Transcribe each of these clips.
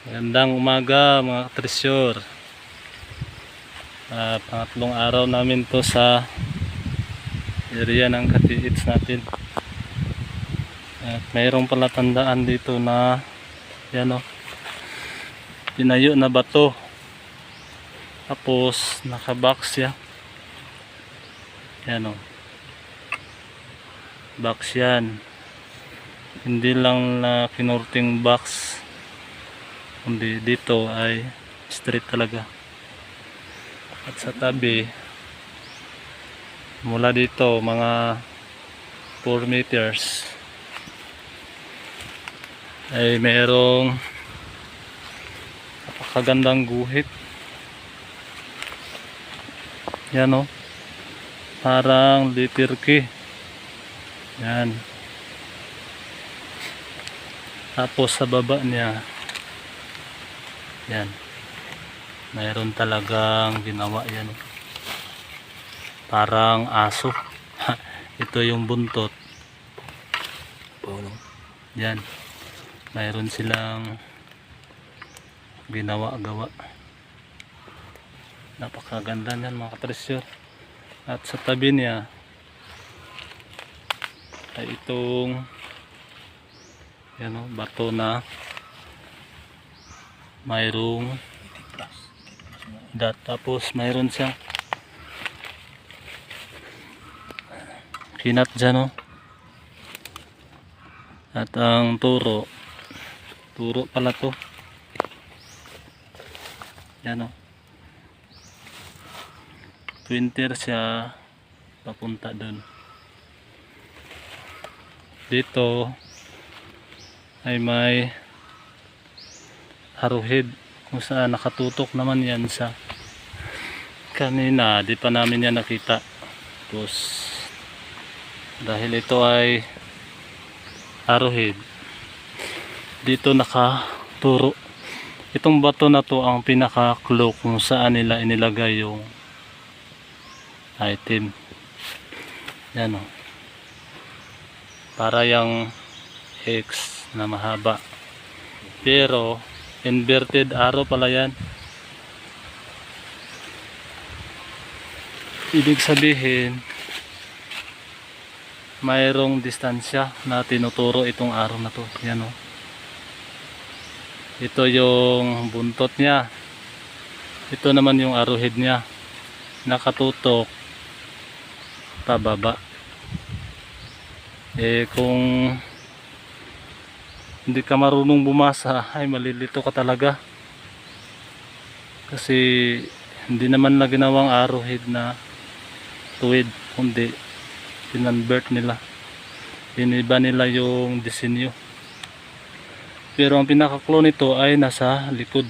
Magandang umaga mga katresyor. Pangatlong araw namin to sa area ng Katiits natin. At mayroong palatandaan dito na yan o, tinayo na bato. Tapos nakabox siya. Yan o, box yan. Hindi lang na kinurting box, kundi dito ay straight talaga. At sa tabi, mula dito mga 4 meters ay mayroong napakagandang guhit. Yan o, parang letter K. Yan. Tapos sa baba niya, yan, mayroon talagang ginawa yan, parang aso. Ito yung buntot. Yan, mayroon silang ginawa-gawa. Napakaganda yan mga katresyor. At sa tabi niya ay itong yan o, bato na mayroong dot. Tapos mayroon siya kinat dyan o. At ang turo pala to, yan o, twinter siya papunta dun. Dito ay may arrowhead kung saan nakatutok naman yan sa kanina. Di pa namin yan nakita. Tapos dahil ito ay arrowhead, dito nakaturo. Itong bato na to ang pinaka clue kung saan nila inilagay yung item. Yan o, para yung X na mahaba, pero inverted arrow pala yan. Ibig sabihin mayroong distansya na tinuturo itong arrow na to. Yan o, ito yung buntot niya, ito naman yung arrowhead niya, nakatutok pababa. Kung hindi ka marunong bumasa ay malilito ka talaga, kasi hindi naman na ginawang arrowhead na tuwid, kundi pinanvert nila, iniba nila yung disenyo. Pero ang pinaka-clue nito ay nasa likod.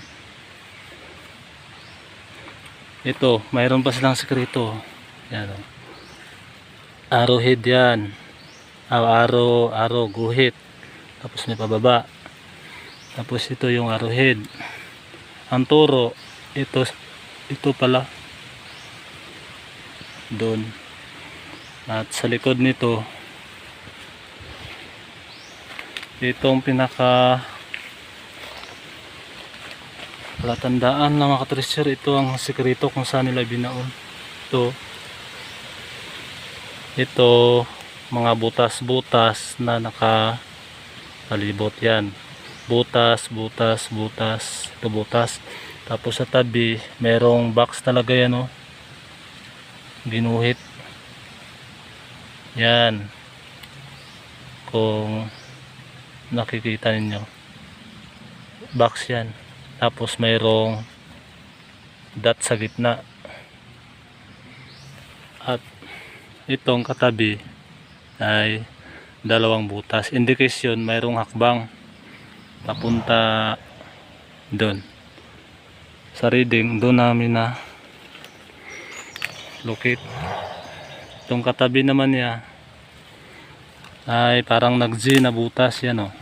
Ito, mayroon pa silang sekreto. Yan o, arrowhead yan, arrow guhit. Tapos may pababa. Tapos ito yung arrowhead. Ang turo, ito pala doon. At sa likod nito, itong pinaka palatandaan ng mga katresyor. Ito ang sekreto kung saan nila binaon. Ito mga butas-butas na palibot yan, butas. Ito butas. Tapos sa tabi merong box talaga yan o, ginuhit yan, kung nakikita ninyo, box yan. Tapos mayroong dot sa gitna. At itong katabi ay dalawang butas, indication mayroong hakbang papunta doon. Sa reading doon namin na locate. Itong katabi naman niya ay parang nag-G na butas. Yan o,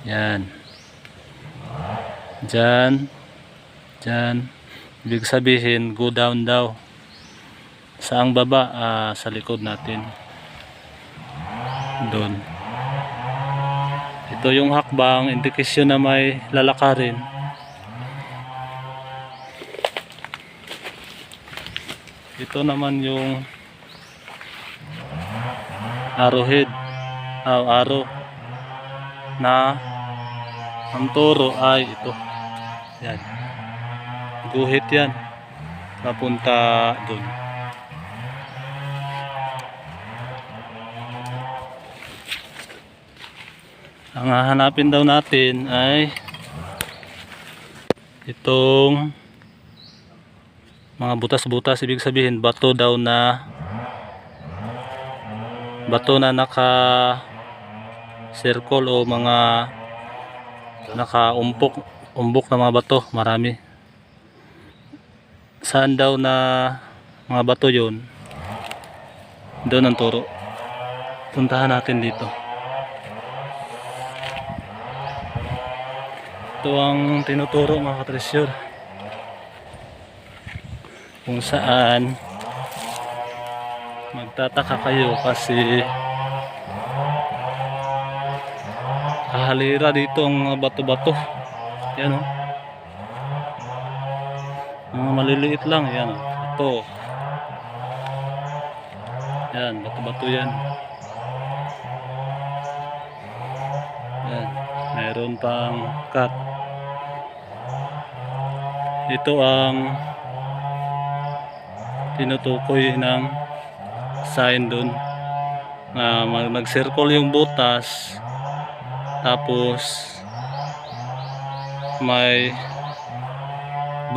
yan, dyan. Ibig sabihin go down daw. Saang baba? Sa likod natin doon. Ito yung hakbang, indikasyon na may lalakarin. Ito naman yung arrowhead, arrow na ang turo ay ito. Yan. Guhit yan. Papunta dun. Ang hahanapin daw natin ay itong mga butas-butas, ibig sabihin bato daw na naka circle o mga naka-umbok na mga bato, marami. Saan daw na mga bato yun? Doon ang turo. Puntahan natin dito. Ito ang tinuturo mga katreasure, kung saan magtataka kayo kasi kahalira dito ang bato-bato. Yan o, mga maliliit lang. Yan o, ito yan, bato-bato yan. Yan, mayroon pang cut. Ito ang tinutukoy ng sign dun na mag-circle yung butas, tapos may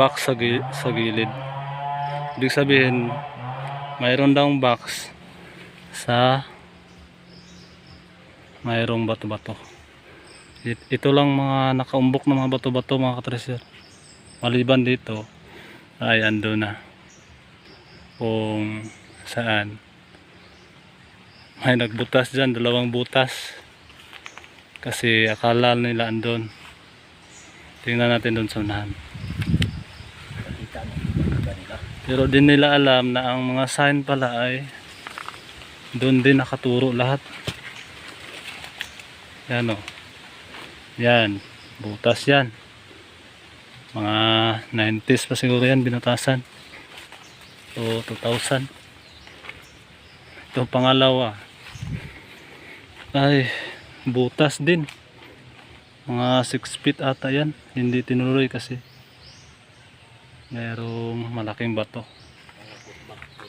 box sa gilid. Ibig sabihin mayroon daw box sa mayroong bato-bato. Ito lang mga nakaumbok na mga bato-bato mga katreasure. Maliban dito ay ando na kung saan may nagbutas dyan, 2 butas, kasi akala nila andun. Tingnan natin doon sa unahan, pero din nila alam na ang mga sign pala ay doon din nakaturo lahat. Yan o, yan, butas yan. Mga 90s pa siguro yan binutasan, o 2000. Ito pangalawa ay butas din, mga 6 feet ata yan, hindi tinuloy kasi mayroong malaking bato,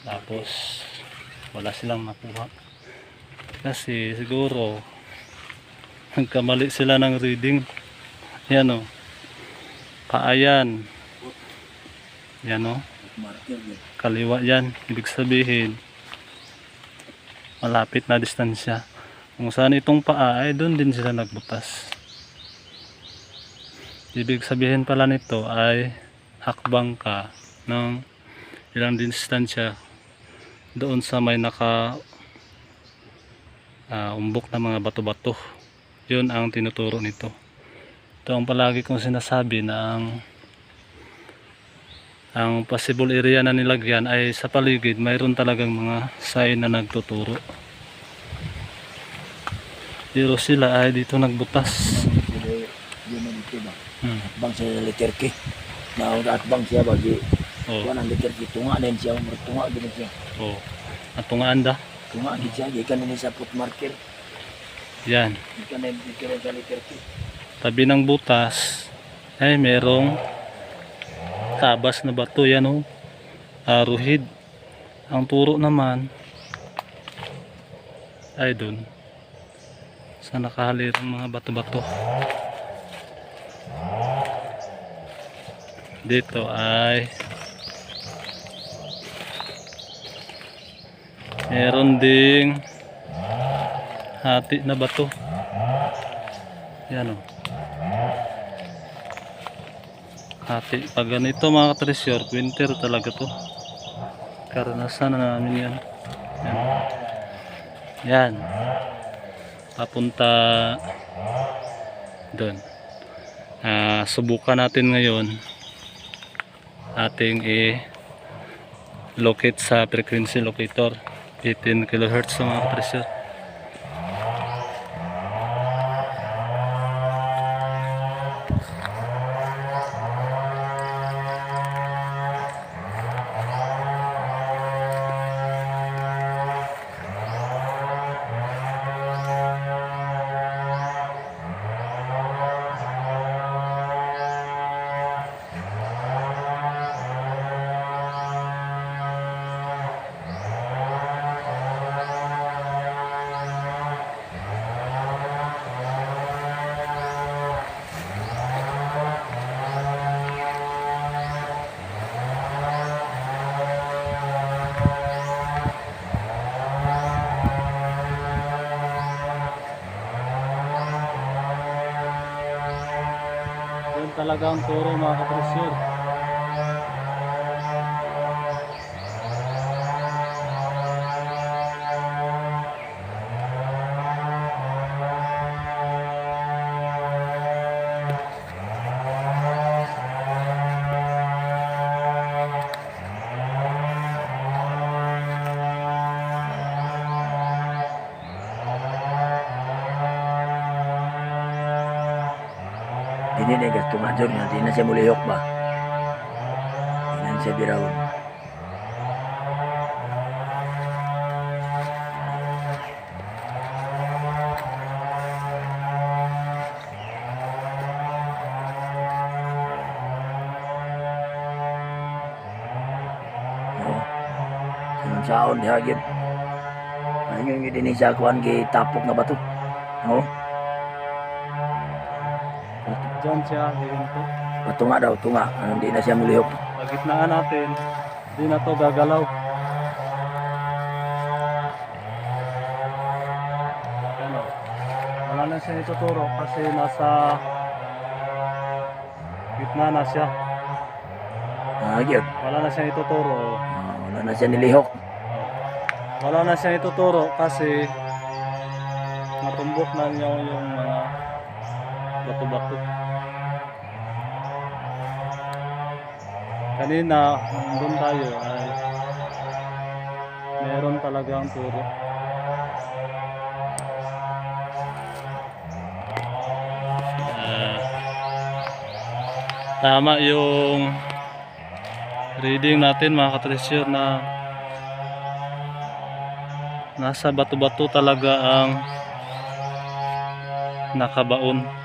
tapos wala silang nakuha kasi siguro nagkamali sila ng reading. Yan o, paayan yan o, kaliwa yan, ibig sabihin malapit na distansya. Kung saan itong paa ay doon din sila nagbutas. Ibig sabihin pala nito ay hakbang ka ng ilang distansya doon sa may naka umbok na mga bato-bato. Yun ang tinuturo nito. Ito ang palagi kong sinasabi na ang possible area na nilagyan ay sa paligid mayroon talagang mga sign na nagtuturo. Pero sila ay dito nagbutas. Bang siya letter K. Na at bang siya bagi. Kuan ang letter K, tunga din siya, tunga din siya. Oh. At tungaan da. Tunga din siya, gikan ni sa foot marker. Yan. Gikan ni sa letter K. Tabi ng butas ay merong tabas na bato, yan o, arrowhead. Ang turo naman ay dun sa nakahalirang mga bato-bato. Dito ay meron ding hati na bato. Yan o, hati. Pag ganito mga katreasure, winter talaga to, karanasan na namin yan. Yan, papunta doon. Subukan natin ngayon ating i-locate sa frequency locator, 18 kHz mga katreasure. talagang turo mga kapresyor. Dini na gasto nga dyan nga. Di na siya mulihok ba? Di na siya birawon. Sinong saon di hagib. Ano yung hindi siya kuhan tapok na bato. Oo. Diyan siya, hihinto. Patunga daw, tunga. Hindi na siya mulihok. Pagitnaan natin, di na to gagalaw. Ano? Wala na siya ituturo kasi nasa gitna na siya. Hagib. Wala na siya ituturo. Wala na siya nilihok. Wala na siya ituturo kasi natumbok na niya yung mga bato-bato. Kanina, doon tayo ay meron talagang turo. Tama yung reading natin mga katresyor na nasa bato-bato talaga ang nakabaon.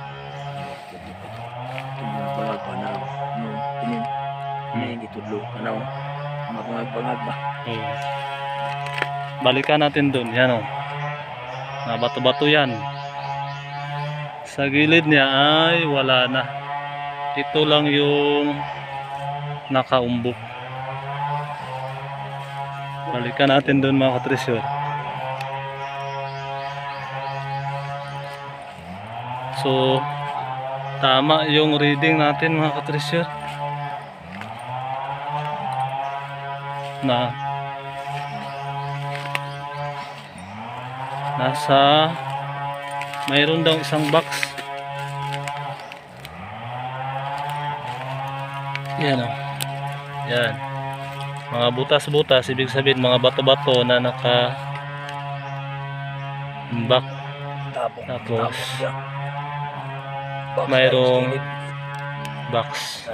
Tudlo ano mapangag-pangag ba Balikan natin dun, yan o, na bato-bato yan. Sa gilid niya ay wala na, ito lang yung nakaumbok. Balikan natin dun mga katresyor. So tama yung reading natin mga katresyor na nasa mayroon daw isang box. Yan o, yan mga butas-butas, ibig sabihin mga bato-bato na naka back. Tapos mayroong box.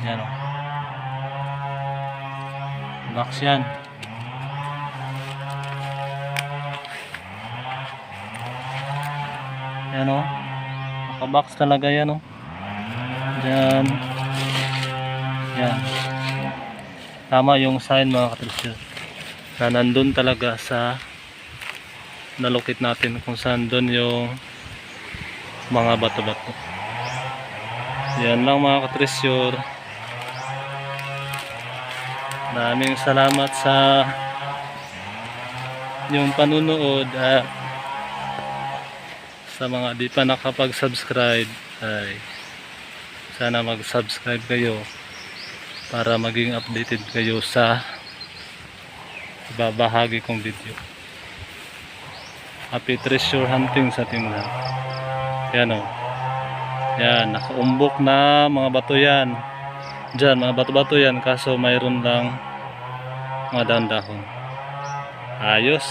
Yan o, box yan. Yan o, naka-box talaga yan o. Diyan. Yan. Tama yung sign mga katresyor na nandun talaga sa nalukit natin kung saan dun yung mga bato-bato. Yan lang mga katresyor. Maraming salamat sa yung panunood at sa mga di pa nakapag-subscribe ay sana mag-subscribe kayo para maging updated kayo sa ibabahagi kong video. Happy treasure hunting sa ating lahat. Yan o, yan, nakaumbok na mga bato yan. Diyan, mga bato-bato yan, kaso mayroon lang mga dahon-dahon. Ayos.